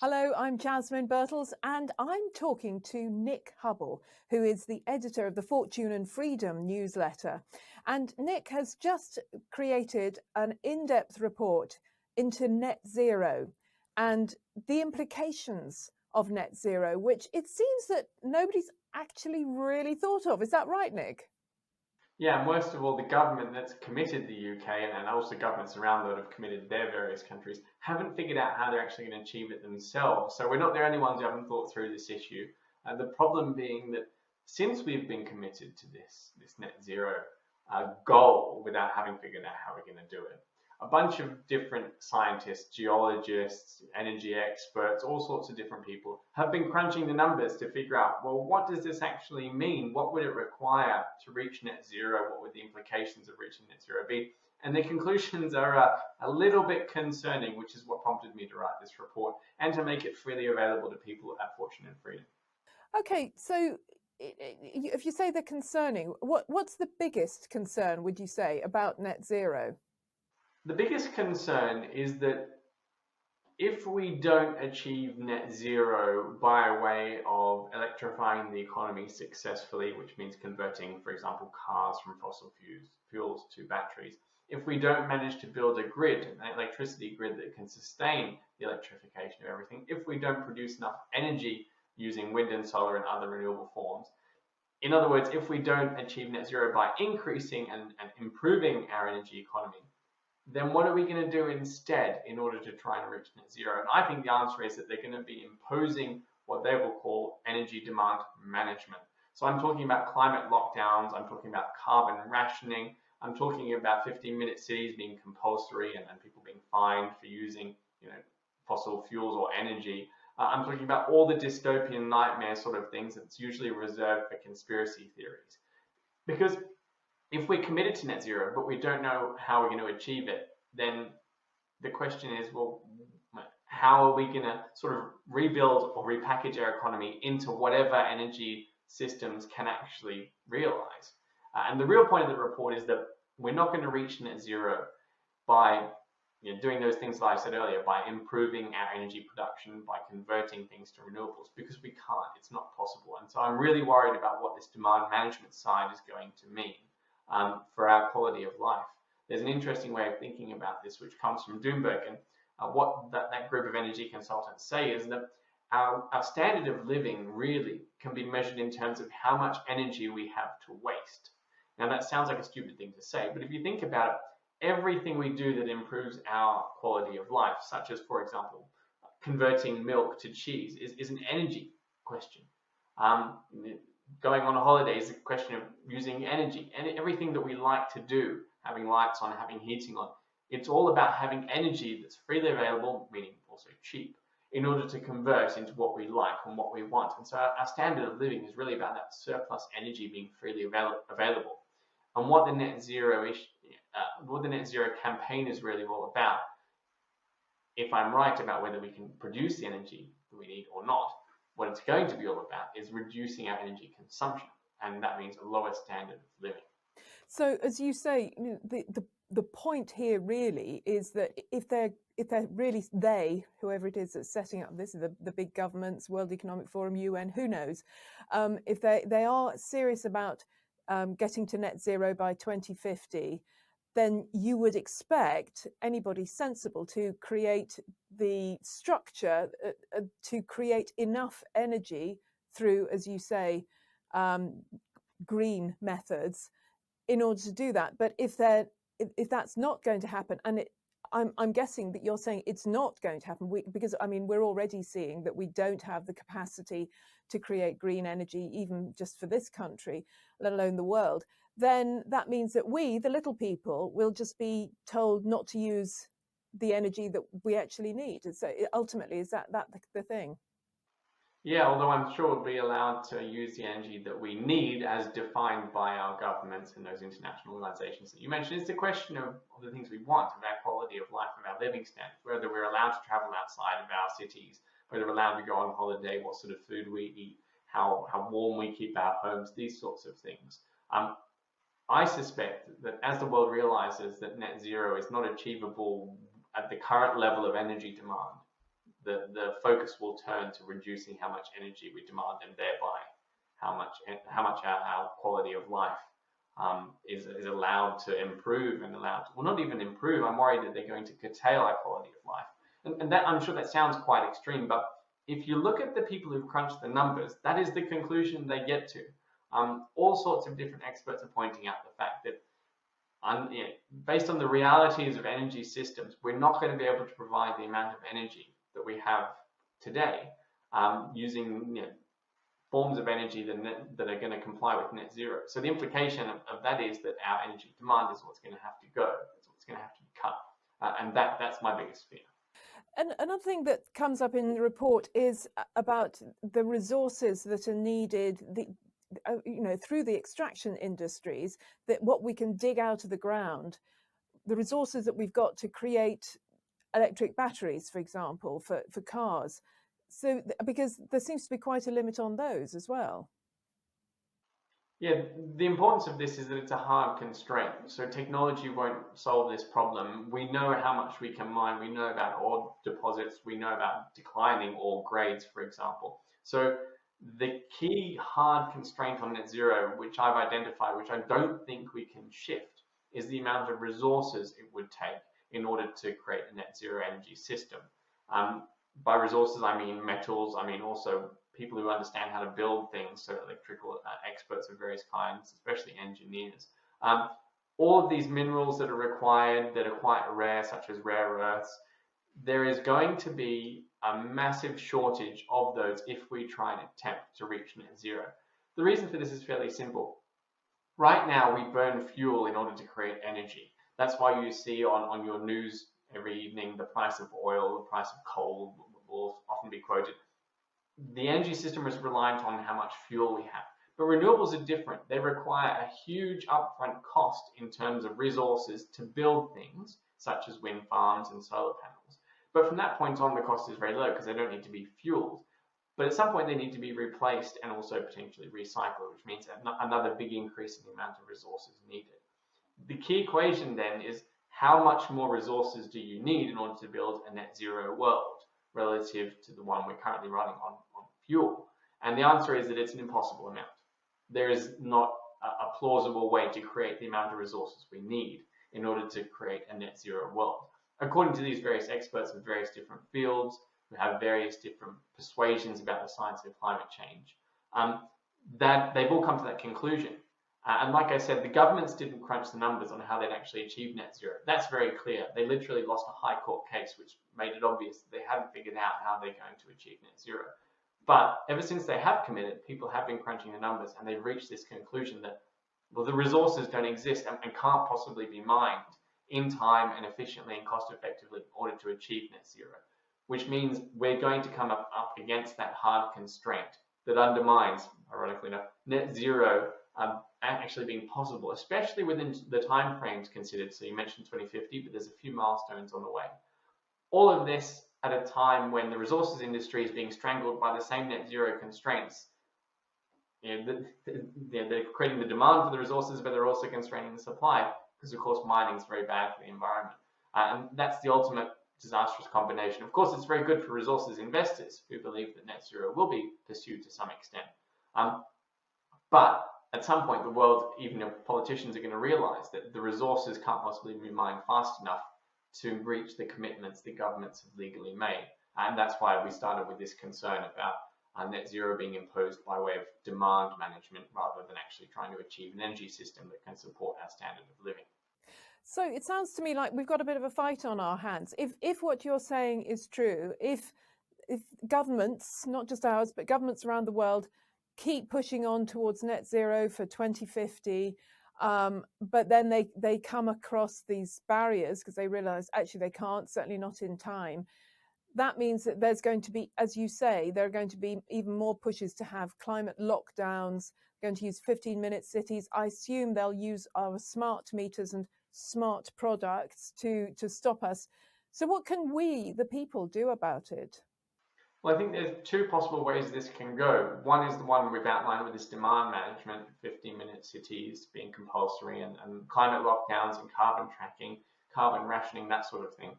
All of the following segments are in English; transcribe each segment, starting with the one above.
Hello, I'm Jasmine Birtles, and I'm talking to Nick Hubble, who is the editor of the Fortune and Freedom newsletter. And Nick has just created an in-depth report into net zero and the implications of net zero, which it seems that nobody's actually really thought of. Is that right, Nick? Yeah, most of all, the government that's committed the UK and also governments around the world have committed their various countries haven't figured out how they're actually going to achieve it themselves. So we're not the only ones who haven't thought through this issue. The problem being that since we've been committed to this net zero goal without having figured out how we're going to do it, a bunch of different scientists, geologists, energy experts, all sorts of different people have been crunching the numbers to figure out, well, what does this actually mean? What would it require to reach net zero? What would the implications of reaching net zero be? And the conclusions are a little bit concerning, which is what prompted me to write this report and to make it freely available to people at Fortune and Freedom. Okay, so if you say they're concerning, what's the biggest concern, would you say, about net zero? The biggest concern is that if we don't achieve net zero by way of electrifying the economy successfully, which means converting, for example, cars from fossil fuels to batteries, if we don't manage to build a grid, an electricity grid that can sustain the electrification of everything, if we don't produce enough energy using wind and solar and other renewable forms, in other words, if we don't achieve net zero by increasing and improving our energy economy, then what are we going to do instead in order to try and reach net zero? And I think the answer is that they're going to be imposing what they will call energy demand management. So I'm talking about climate lockdowns, I'm talking about carbon rationing, I'm talking about 15-minute cities being compulsory and people being fined for using fossil fuels or energy. I'm talking about all the dystopian nightmare sort of things that's usually reserved for conspiracy theories. Because if we're committed to net zero, but we don't know how we're going to achieve it, then the question is, well, how are we going to sort of rebuild or repackage our economy into whatever energy systems can actually realize? And the real point of the report is that we're not going to reach net zero by doing those things that I said earlier, by improving our energy production, by converting things to renewables, because we can't. It's not possible. And so I'm really worried about what this demand management side is going to mean for our quality of life. There's an interesting way of thinking about this, which comes from Doomberg, and what that group of energy consultants say is that our standard of living really can be measured in terms of how much energy we have to waste. Now that sounds like a stupid thing to say, but if you think about it, everything we do that improves our quality of life, such as, for example, converting milk to cheese, is an energy question. Going on a holiday is a question of using energy. And everything that we like to do, having lights on, having heating on, it's all about having energy that's freely available, meaning also cheap, in order to convert into what we like and what we want. And so our standard of living is really about that surplus energy being freely available. And what the net zero campaign is really all about, if I'm right about whether we can produce the energy that we need or not, what it's going to be all about is reducing our energy consumption, and that means a lower standard of living. So, as you say, the point here really is that if they're really whoever it is that's setting up this, the big governments, World Economic Forum, UN, who knows, if they are serious about getting to net zero by 2050, then you would expect anybody sensible to create the structure to create enough energy through, as you say, green methods in order to do that. But if that's not going to happen, and I'm guessing that you're saying it's not going to happen, because I mean we're already seeing that we don't have the capacity to create green energy, even just for this country, let alone the world, then that means that we, the little people, will just be told not to use the energy that we actually need. And so ultimately, is that the thing? Yeah, although I'm sure we'll be allowed to use the energy that we need as defined by our governments and those international organizations that you mentioned. It's a question of the things we want, of our quality of life, of our living standards, whether we're allowed to travel outside of our cities, whether we're allowed to go on holiday, what sort of food we eat, how warm we keep our homes, these sorts of things. I suspect that as the world realizes that net zero is not achievable at the current level of energy demand, the focus will turn to reducing how much energy we demand, and thereby how much our quality of life is allowed to improve and well, not even improve. I'm worried that they're going to curtail our quality of life. And that, I'm sure that sounds quite extreme, but if you look at the people who've crunched the numbers, that is the conclusion they get to. All sorts of different experts are pointing out the fact that based on the realities of energy systems, we're not going to be able to provide the amount of energy that we have today using forms of energy that are going to comply with net zero. So the implication of that is that our energy demand is what's going to have to go. It's what's going to have to be cut. And that's my biggest fear. And another thing that comes up in the report is about the resources that are needed, through the extraction industries, that what we can dig out of the ground, the resources that we've got to create electric batteries, for example, for cars. So, because there seems to be quite a limit on those as well. Yeah, the importance of this is that it's a hard constraint. So technology won't solve this problem. We know how much we can mine. We know about ore deposits. We know about declining ore grades, for example. So the key hard constraint on net zero, which I've identified, which I don't think we can shift, is the amount of resources it would take in order to create a net zero energy system. By resources, I mean metals. I mean also people who understand how to build things, so electrical experts of various kinds, especially engineers. All of these minerals that are required, that are quite rare, such as rare earths, there is going to be a massive shortage of those if we try and attempt to reach net zero. The reason for this is fairly simple. Right now, we burn fuel in order to create energy. That's why you see on your news every evening the price of oil, the price of coal will often be quoted. The energy system is reliant on how much fuel we have. But renewables are different. They require a huge upfront cost in terms of resources to build things, such as wind farms and solar panels. But from that point on, the cost is very low because they don't need to be fueled. But at some point, they need to be replaced and also potentially recycled, which means another big increase in the amount of resources needed. The key equation then is how much more resources do you need in order to build a net zero world relative to the one we're currently running on fuel? And the answer is that it's an impossible amount. There is not a plausible way to create the amount of resources we need in order to create a net zero world. According to these various experts in various different fields who have various different persuasions about the science of climate change, that they've all come to that conclusion. And like I said, the governments didn't crunch the numbers on how they'd actually achieve net zero. That's very clear. They literally lost a high court case, which made it obvious that they hadn't figured out how they're going to achieve net zero. But ever since they have committed, people have been crunching the numbers, and they've reached this conclusion that, well, the resources don't exist and can't possibly be mined in time and efficiently and cost effectively in order to achieve net zero, which means we're going to come up against that hard constraint that undermines, ironically enough, net zero actually being possible, especially within the time frames considered. So you mentioned 2050, but there's a few milestones on the way. All of this at a time when the resources industry is being strangled by the same net zero constraints. They're creating the demand for the resources, but they're also constraining the supply because, of course, mining is very bad for the environment. And that's the ultimate disastrous combination. Of course, it's very good for resources investors who believe that net zero will be pursued to some extent. But at some point, the world, even if politicians are going to realize that the resources can't possibly be mined fast enough to reach the commitments the governments have legally made. And that's why we started with this concern about net zero being imposed by way of demand management rather than actually trying to achieve an energy system that can support our standard of living. So it sounds to me like we've got a bit of a fight on our hands. If what you're saying is true, if governments, not just ours, but governments around the world, keep pushing on towards net zero for 2050, but then they come across these barriers because they realize actually they can't, certainly not in time. That means that there's going to be, as you say, there are going to be even more pushes to have climate lockdowns, going to use 15-minute cities. I assume they'll use our smart meters and smart products to stop us. So what can we, the people, do about it? Well, I think there's two possible ways this can go. One is the one we've outlined with this demand management, 15-minute cities being compulsory, and climate lockdowns and carbon tracking, carbon rationing, that sort of thing.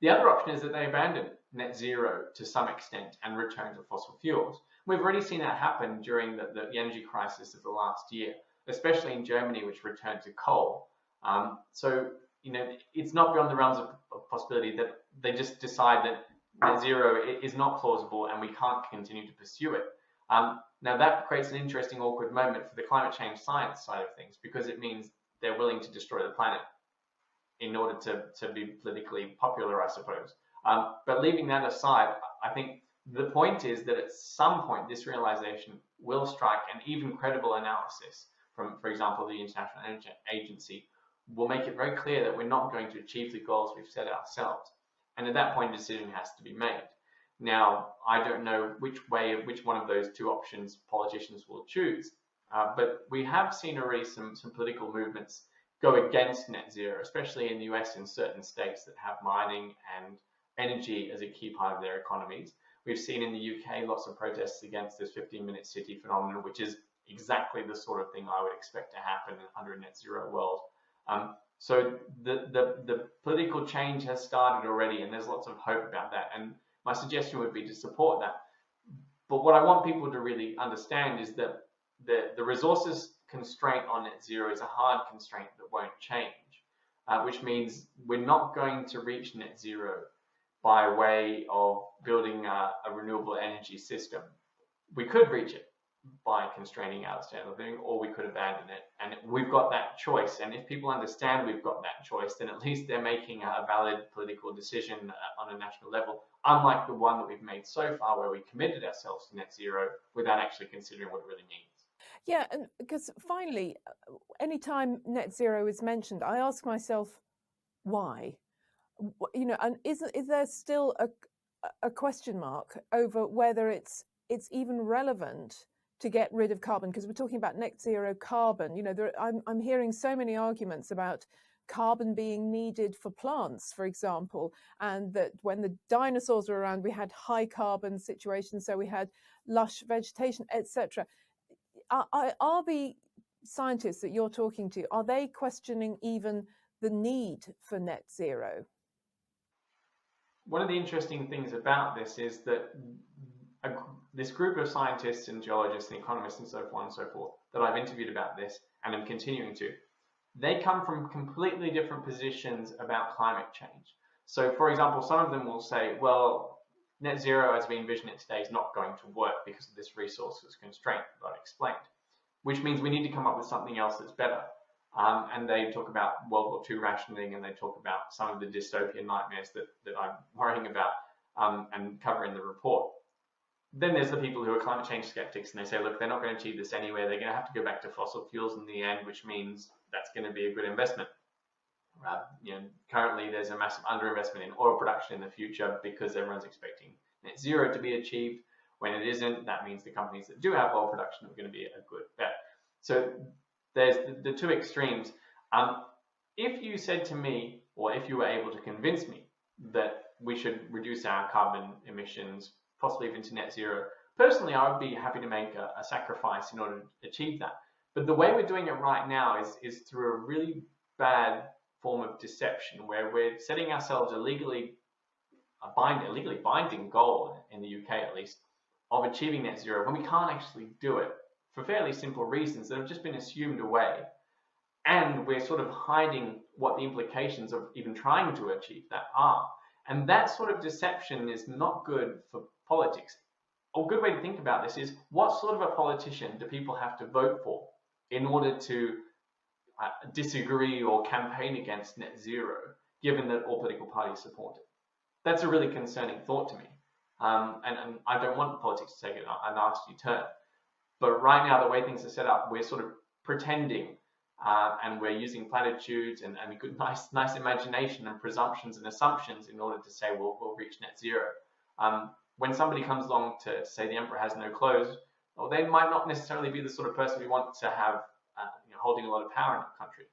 The other option is that they abandon net zero to some extent and return to fossil fuels. We've already seen that happen during the energy crisis of the last year, especially in Germany, which returned to coal. So, it's not beyond the realms of possibility that they just decide that net zero is not plausible and we can't continue to pursue it. Now, that creates an interesting, awkward moment for the climate change science side of things, because it means they're willing to destroy the planet in order to be politically popular, I suppose. But leaving that aside, I think the point is that at some point this realization will strike, and even credible analysis from, for example, the International Energy Agency will make it very clear that we're not going to achieve the goals we've set ourselves. And at that point, a decision has to be made. Now, I don't know which one of those two options politicians will choose, but we have seen already some political movements go against net zero, especially in the US, in certain states that have mining and energy as a key part of their economies. We've seen in the UK lots of protests against this 15-minute city phenomenon, which is exactly the sort of thing I would expect to happen under a net zero world. So the political change has started already, and there's lots of hope about that. And my suggestion would be to support that. But what I want people to really understand is that the resources constraint on net zero is a hard constraint that won't change, which means we're not going to reach net zero by way of building a renewable energy system. We could reach it by constraining our standard of living, or we could abandon it. And we've got that choice. And if people understand we've got that choice, then at least they're making a valid political decision on a national level, unlike the one that we've made so far, where we committed ourselves to net zero without actually considering what it really means. Yeah, and because finally, anytime net zero is mentioned, I ask myself, why? And is there still a question mark over whether it's even relevant to get rid of carbon? Because we're talking about net zero carbon. I'm hearing so many arguments about carbon being needed for plants, for example, and that when the dinosaurs were around, we had high carbon situations, so we had lush vegetation, etc. Are the scientists that you're talking to, are they questioning even the need for net zero? One of the interesting things about this is that this group of scientists and geologists and economists and so on and so forth that I've interviewed about this, and I'm continuing to, they come from completely different positions about climate change. So, for example, some of them will say, well, net zero as we envision it today is not going to work because of this resources constraint that I've explained, which means we need to come up with something else that's better. And they talk about World War II rationing, and they talk about some of the dystopian nightmares that I'm worrying about and cover in the report. Then there's the people who are climate change skeptics, and they say, look, they're not going to achieve this anyway. They're going to have to go back to fossil fuels in the end, which means that's going to be a good investment. Currently there's a massive underinvestment in oil production in the future because everyone's expecting net zero to be achieved. When it isn't, that means the companies that do have oil production are going to be a good bet. So there's the two extremes. If you said to me, or if you were able to convince me that we should reduce our carbon emissions, possibly even to net zero, personally, I would be happy to make a sacrifice in order to achieve that. But the way we're doing it right now is through a really bad form of deception, where we're setting ourselves a legally binding goal, in the UK at least, of achieving net zero when we can't actually do it for fairly simple reasons that have just been assumed away. And we're sort of hiding what the implications of even trying to achieve that are. And that sort of deception is not good for politics. A good way to think about this is, what sort of a politician do people have to vote for in order to disagree or campaign against net zero, given that all political parties support it? That's a really concerning thought to me. And I don't want politics to take a nasty turn. But right now, the way things are set up, we're sort of pretending, and we're using platitudes and a good, nice imagination and presumptions and assumptions in order to say we'll reach net zero. When somebody comes along to say the emperor has no clothes, well, they might not necessarily be the sort of person we want to have holding a lot of power in our country.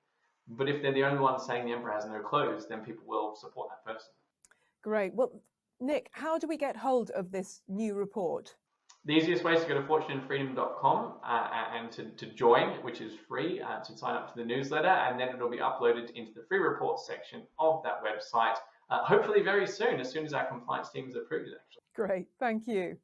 But if they're the only one saying the emperor has no clothes, then people will support that person. Great. Well, Nick, how do we get hold of this new report? The easiest way is to go to fortuneandfreedom.com and to join, which is free, to sign up to the newsletter, and then it'll be uploaded into the free reports section of that website hopefully very soon, as soon as our compliance team has approved it, actually. Great. Thank you.